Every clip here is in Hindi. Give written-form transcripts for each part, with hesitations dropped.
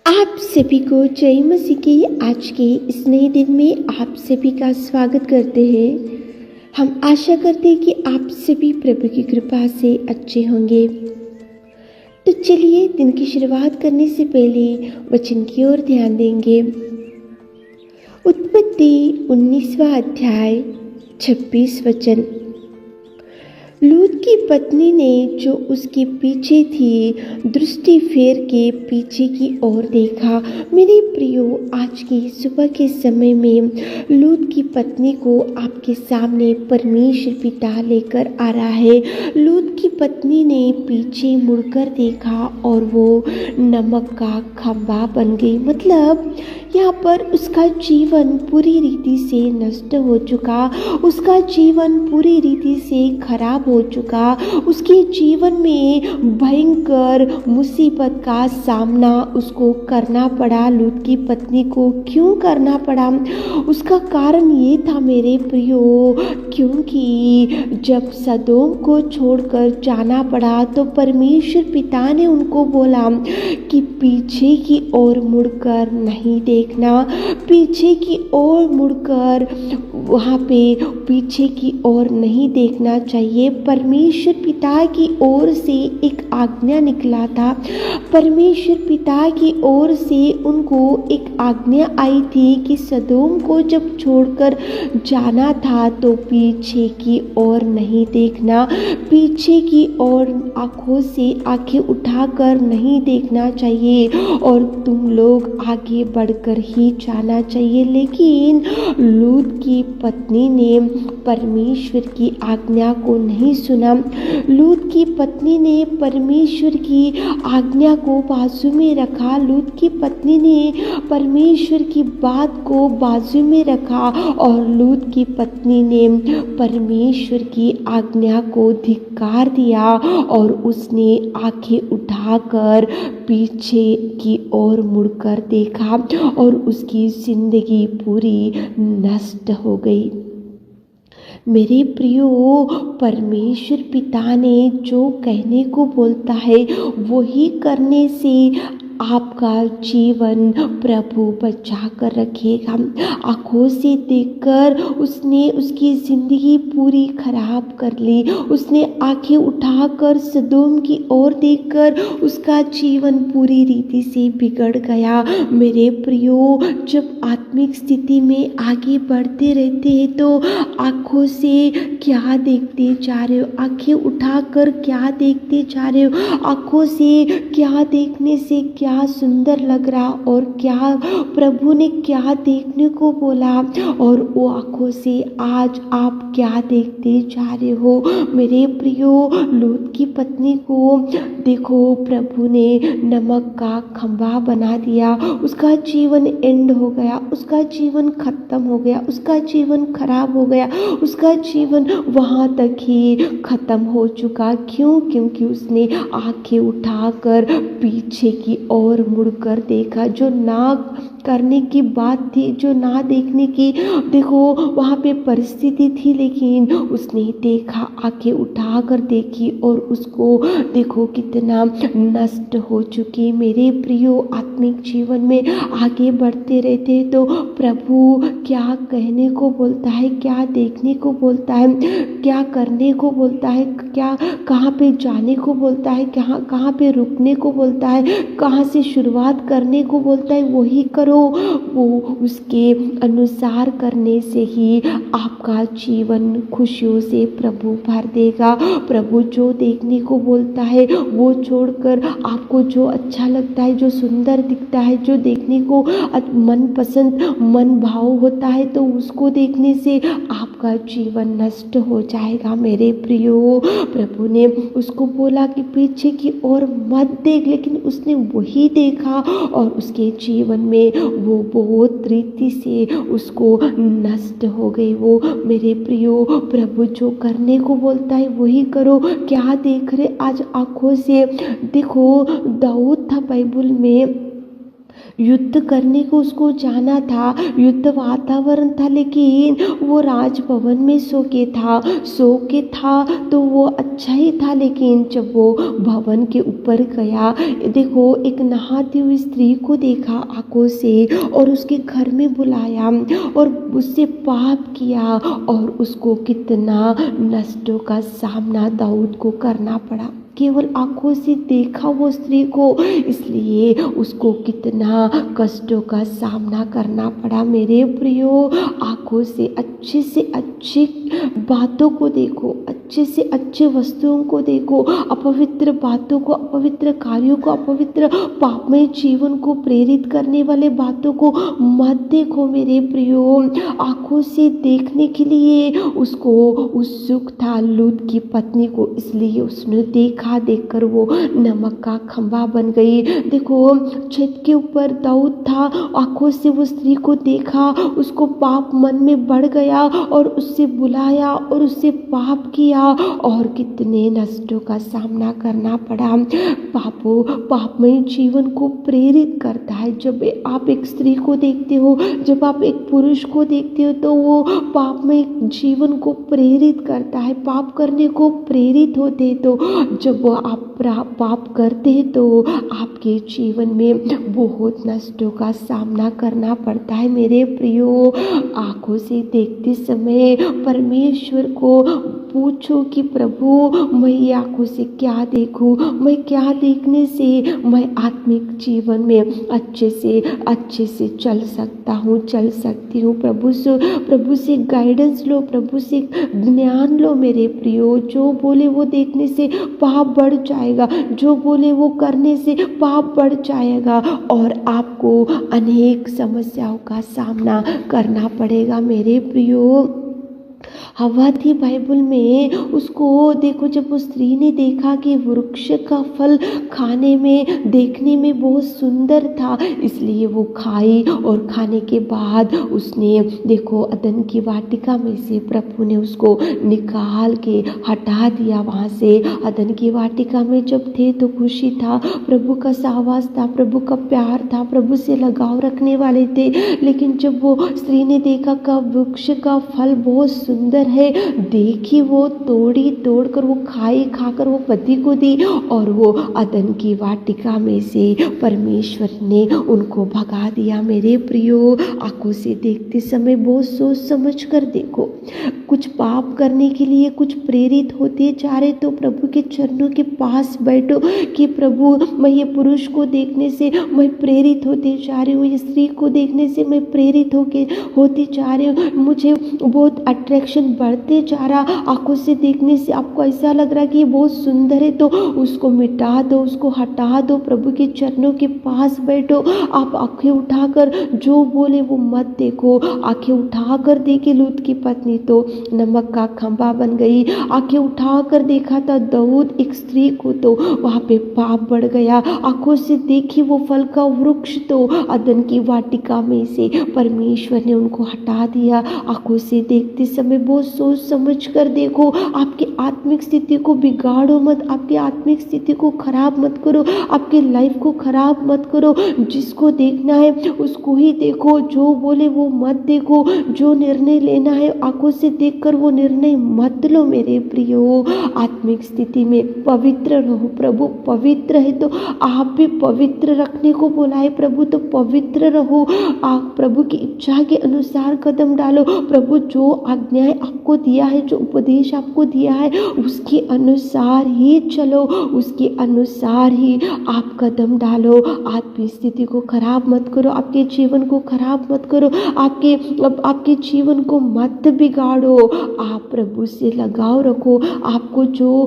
आप सभी को जय मसीह की आज के इस नए दिन में आप सभी का स्वागत करते हैं। हम आशा करते हैं कि आप सभी प्रभु की कृपा से अच्छे होंगे। तो चलिए दिन की शुरुआत करने से पहले वचन की ओर ध्यान देंगे। उत्पत्ति 19वां अध्याय 26 वचन। लूत की पत्नी ने जो उसके पीछे थी दृष्टि फेर के पीछे की ओर देखा। मेरे प्रियो, आज की सुबह के समय में लूत की पत्नी को आपके सामने परमेश्वर पिता लेकर आ रहा है। लूत की पत्नी ने पीछे मुड़कर देखा और वो नमक का खंभा बन गई। मतलब यहाँ पर उसका जीवन पूरी रीति से नष्ट हो चुका, उसका जीवन पूरी रीति से खराब हो चुका। उसके जीवन में भयंकर मुसीबत का सामना उसको करना पड़ा। लूत की पत्नी को क्यों करना पड़ा? उसका कारण ये था मेरे प्रियो, क्योंकि जब सदोम को छोड़कर जाना पड़ा तो परमेश्वर पिता ने उनको बोला कि पीछे की ओर मुड़कर नहीं देखना, पीछे की ओर मुड़कर वहाँ पे पीछे की ओर नहीं देखना चाहिए। परमेश्वर पिता की ओर से एक आज्ञा निकला था। परमेश्वर पिता की ओर से उनको एक आज्ञा आई थी कि सदोम को जब छोड़कर जाना था तो पीछे की ओर नहीं देखना, पीछे की ओर आंखों से आंखें उठाकर नहीं देखना चाहिए और तुम लोग आगे बढ़कर ही जाना चाहिए। लेकिन लूत की पत्नी ने परमेश्वर की आज्ञा को नहीं सुना। लूत की पत्नी ने परमेश्वर की आज्ञा को बाजू में रखा। लूत की पत्नी ने परमेश्वर की बात को बाजू में रखा और लूत की पत्नी ने परमेश्वर की आज्ञा को धिक्कार दिया और उसने आंखें उठाकर पीछे की ओर मुड़कर देखा और उसकी जिंदगी पूरी नष्ट हो गई। मेरे प्रियो, परमेश्वर पिता ने जो कहने को बोलता है वही करने से आपका जीवन प्रभु बचा कर रखेगा। आंखों से देखकर उसने उसकी ज़िंदगी पूरी खराब कर ली। उसने आंखें उठाकर सदोम की ओर देखकर उसका जीवन पूरी रीति से बिगड़ गया। मेरे प्रियो, जब आत्मिक स्थिति में आगे बढ़ते रहते हैं तो आंखों से क्या देखते जा रहे हो? आंखें उठाकर क्या देखते जा रहे हो? आंखों से क्या देखने से क्या सुंदर लग रहा और क्या प्रभु ने क्या देखने को बोला और वो आंखों से आज आप क्या देखते जा रहे हो? मेरे प्रियो, लूत की पत्नी को देखो, प्रभु ने नमक का खंभा बना दिया। उसका जीवन एंड हो गया, उसका जीवन खत्म हो गया, उसका जीवन खराब हो गया, उसका जीवन वहाँ तक ही खत्म हो चुका। क्यों? क्योंकि उसने आंखें उठाकर पीछे की ओर मुड़कर देखा। जो ना करने की बात थी, जो ना देखने की देखो वहाँ पे परिस्थिति थी, लेकिन उसने देखा, आंखें उठाकर देखी और उसको देखो कितना नष्ट हो चुकी। मेरे प्रियो, आत्मिक जीवन में आगे बढ़ते रहते तो प्रभु क्या कहने को बोलता है, क्या देखने को बोलता है, क्या करने को बोलता है, क्या कहाँ पे जाने को बोलता है, कहाँ पे रुकने को बोलता है, कहाँ से शुरुआत करने को बोलता है, वही करो। वो उसके अनुसार करने से ही आपका जीवन खुशियों से प्रभु भर देगा। प्रभु जो देखने को बोलता है वो छोड़कर आपको जो अच्छा लगता है, जो सुंदर दिखता है, जो देखने को मन पसंद मन भाव होता है, तो उसको देखने से आपका जीवन नष्ट हो जाएगा। मेरे प्रियो, प्रभु ने उसको बोला कि पीछे की ओर मत देख, लेकिन उसने वही देखा और उसके जीवन में वो बहुत रीति से उसको नष्ट हो गई। वो मेरे प्रियो, प्रभु जो करने को बोलता है वही करो। क्या देख रहे आज आंखों से? देखो, दाऊद था बाइबल में, युद्ध करने को उसको जाना था, युद्ध वातावरण था, लेकिन वो राजभवन में सो के था तो वो अच्छा ही था। लेकिन जब वो भवन के ऊपर गया, देखो एक नहाती हुई स्त्री को देखा आंखों से और उसके घर में बुलाया और उससे पाप किया और उसको कितना नष्टों का सामना दाऊद को करना पड़ा। केवल आंखों से देखा वो स्त्री को, इसलिए उसको कितना कष्टों का सामना करना पड़ा। मेरे प्रियो, आंखों से अच्छी बातों को देखो, अच्छे से अच्छे वस्तुओं को देखो, अपवित्र बातों को, अपवित्र कार्यों को, अपवित्र पापमय जीवन को प्रेरित करने वाले बातों को मत देखो मेरे प्रियो। आंखों से देखने के लिए उसको उत्सुक था लूत की पत्नी को, इसलिए उसने देखकर वो नमक का खंभा बन गई। देखो छत के ऊपर दाऊद था, आंखों से वो स्त्री को देखा, उसको पाप मन में बढ़ गया और उससे बुलाया और उससे पाप किया और कितने नष्टों का सामना करना पड़ा। पापमय जीवन को प्रेरित करता है। जब आप एक स्त्री को देखते हो, जब आप एक पुरुष को देखते हो, तो वो पापमय जीवन को प्रेरित करता है, पाप करने को प्रेरित होते। तो जब आप पाप करते हैं तो आपके जीवन में बहुत नष्टों का सामना करना पड़ता है। मेरे प्रियो, आंखों से देखते समय परमेश्वर को पूछो कि प्रभु मैं ये आंखों से क्या देखूं, मैं क्या देखने से मैं आत्मिक जीवन में अच्छे से चल सकती हूँ। प्रभु से गाइडेंस लो, प्रभु से ज्ञान लो मेरे प्रियो। जो बोले वो देखने से पाप बढ़ जाएगा, जो बोले वो करने से पाप बढ़ जाएगा और आपको अनेक समस्याओं का सामना करना पड़ेगा मेरे प्रियो। हवा थी बाइबल में, उसको देखो जब उस स्त्री ने देखा कि वृक्ष का फल खाने में देखने में बहुत सुंदर था, इसलिए वो खाई और खाने के बाद उसने देखो अदन की वाटिका में से प्रभु ने उसको निकाल के हटा दिया। वहाँ से अदन की वाटिका में जब थे तो खुशी था, प्रभु का सहवास था, प्रभु का प्यार था, प्रभु से लगाव रखने वाले थे। लेकिन जब वो स्त्री ने देखा कि वृक्ष का फल बहुत सुंदर है, देखी वो तोड़कर वो खाकर वो पति को दी और वो अदन की वाटिका में से परमेश्वर ने उनको भगा दिया। मेरे प्रियो, आंखों से देखते समय बहुत सोच समझ कर देखो। कुछ पाप करने के लिए कुछ प्रेरित होते जा रहे तो प्रभु के चरणों के पास बैठो कि प्रभु मैं ये पुरुष को देखने से मैं प्रेरित होते जा रही हूँ, ये स्त्री को देखने से मैं प्रेरित होती जा रही हूँ, मुझे बहुत अट्रैक्शन बढ़ते जा रहा। आंखों से देखने से आपको ऐसा लग रहा कि ये बहुत सुंदर है तो उसको मिटा दो, उसको हटा दो, प्रभु के चरणों के पास बैठो। आप आंखें उठाकर जो बोले वो मत देखो। आंखें उठाकर देखी लूत की पत्नी तो नमक का खंभा बन गई। आंखें उठाकर देखा था दाऊद एक स्त्री को तो वहाँ पे पाप बढ़ गया। आंखों से देखी वो फल का वृक्ष तो अदन की वाटिका में से परमेश्वर ने उनको हटा दिया। आंखों से देखते समय बहुत सोच समझ कर देखो। आपकी आत्मिक स्थिति को बिगाड़ो मत, आपकी आत्मिक स्थिति को खराब मत करो, आपके लाइफ को खराब मत करो। जिसको देखना है उसको ही देखो, जो बोले वो मत देखो। जो निर्णय लेना है आंखों से देखकर वो निर्णय मत लो मेरे प्रियो। आत्मिक स्थिति में पवित्र रहो। प्रभु पवित्र है तो आप भी पवित्र रखने को बोला है प्रभु, तो पवित्र रहो। आप प्रभु की इच्छा के अनुसार कदम डालो। प्रभु जो आज्ञाएं आपको दिया है, जो उपदेश आपको दिया है, उसके अनुसार ही चलो, उसके अनुसार ही आप कदम डालो। आपकी स्थिति को खराब मत करो, आपके जीवन को खराब मत करो, आपके जीवन को मत बिगाड़ो। आप प्रभु से लगाव रखो। आपको जो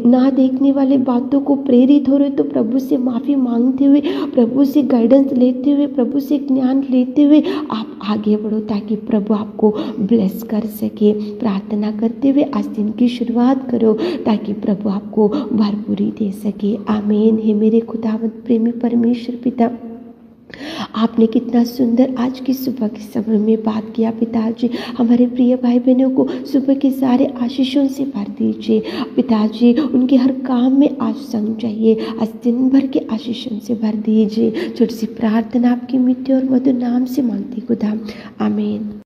ना देखने वाले बातों को प्रेरित हो रहे तो प्रभु से माफ़ी मांगते हुए, प्रभु से गाइडेंस लेते हुए, प्रभु से ज्ञान लेते हुए आप आगे बढ़ो ताकि प्रभु आपको ब्लेस कर सके। प्रार्थना करते हुए आज दिन की शुरुआत करो ताकि प्रभु आपको भरपूरी दे सके। आमीन। हे मेरे खुदावंद प्रेमी परमेश्वर पिता, आपने कितना सुंदर आज की सुबह के समय में बात किया पिताजी। हमारे प्रिय भाई बहनों को सुबह के सारे आशीषों से भर दीजिए पिताजी। उनके हर काम में आशीष चाहिए, आज दिन भर के आशीषों से भर दीजिए। छोटी सी प्रार्थना आपकी मीठे और मधुर नाम से मांगती खुदा, आमीन।